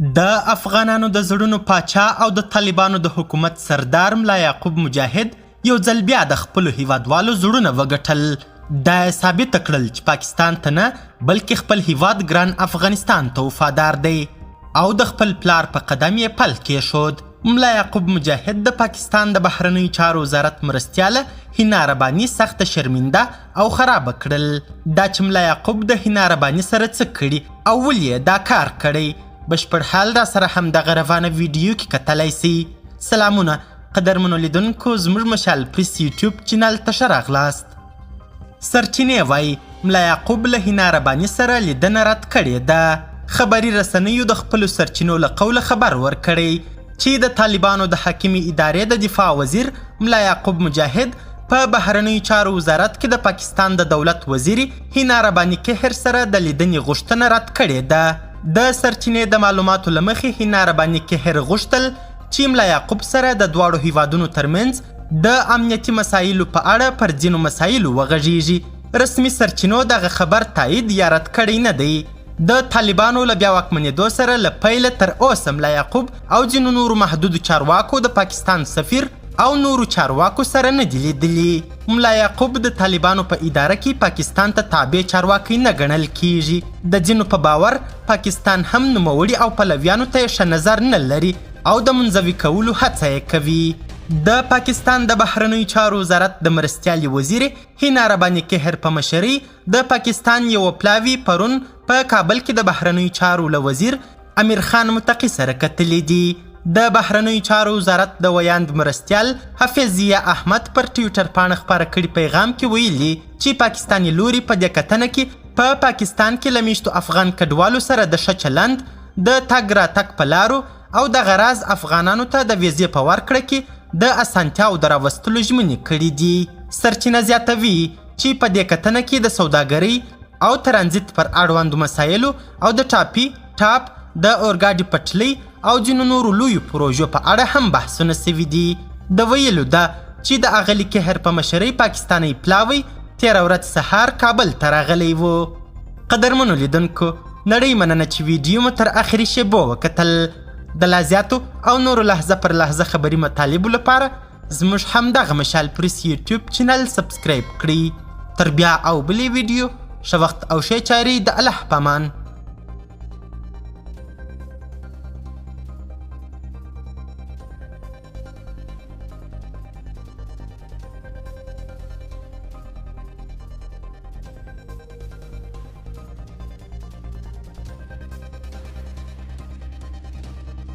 د افغانانو د زړونو پاچا او د طالبانو د حکومت سردار ملا یعقوب مجاهد یو ځل بیا د خپلو هیوادوالو زړونه وګټل. دا ثابته کړل چې پاکستان ته نه بلکې خپل هیواد ګران افغانستان ته وفادار دی او د خپل پلار په قدم یې پل کېښود. ملا یعقوب مجاهد د پاکستان د بهرنیو چارو وزارت مرستیاله هینا رباني سخته شرمنده او خرابه کړل. دا چې ملا یعقوب د هینا رباني سره څه کړي او ولې یې دا کار کړی، بشپړ حال را سره همدغه روانه ویډیو کې کتلی سئ. سلامونه قدرمنو لیدونکو، زموږ مشال پریس یوټیوب چینل ته ښه راغلاست. سرچینې وایي ملا یعقوب له هینا رباني سره لیدنه رد کړې ده. خبري رسنیو د خپلو سرچینو له قوله خبر ورکړی چې د طالبانو د حاکمې ادارې د دفاع وزیر ملا یعقوب مجاهد په بهرنیو چارو وزارت کې د پاکستان د دولت وزیر هینا رباني کهر سره د لیدنې غوښتنه رد کړې ده. د سرچینې د معلوماتو له مخې هینا رباني کهر غوښتل چې ملا یعقوب سره د دواړو هیوادونو ترمنځ د امنیتي مسایلو په اړه پر ځینو مسایلو وغږیږي. رسمي سرچینو دغه خبر تایید یا رد کړی نه دی. د طالبانو له بیا واکمنېدو سره له پیله تر اوسه ملا یعقوب او ځینو نورو محدودو چارواکو د پاکستان سفیر او نورو چارواکو سره نه دي لیدلي. ملا یعقوب د طالبانو په اداره کې پاکستان ته تابع چارواکی نه ګڼل کیږي. د ځینو په باور پاکستان هم نوموړي او پلویانو ته ښه نظر نه لري او د منزوي کولو هڅه یې کوي. د پاکستان د بهرنیو چارو وزارت د مرستیالي وزیر هینا رباني کهر په مشرۍ د پاکستان یو پلاوي پرون په کابل کې د بهرنیو چارو له وزیر امیر خان متقي سره کتلي دي. د بهرنیو چارو وزارت د ویاند مرستیال حفیظ ضیا احمد پر ټویټر پاڼه خپاره کړي پیغام کې ویلي چې پاکستاني لوري په دې کتنه کې په پاکستان کې له میشتو افغان کډوالو سره د ښه چلند، د تګ راتګ په لارو او د غراض افغانانو ته د ویزې په ورکړه کې د اسانتیاو د راوستلو ژمنې کړي دي. سرچینه زیاتوي چې په دې کتنه کې د سوداګرۍ او ترانزیت پر اړوندو مسایلو او د ټاپ د اورګاډي پټلۍ او ځینو نورو لویو پروژو په اړه هم بحثونه سوي دي. د ویلو ده چې د اغلي کهر په مشرۍ پاکستاني پلاوی تېره ورځ سهار کابل ته راغلی و. قدرمنو لیدونکو، نړۍ مننه چې ویډیو مو تر اخري شیبو وکتل. د لا زیاتو او نورو لحظه پر لحظه خبري مطالبو لپاره زموږ همدغه مشال پریس یوټیوب چینل سبسکرایب کړئ. تر بیا او بلې ویډیو ښه وخت او ښې چارې د الله په امان.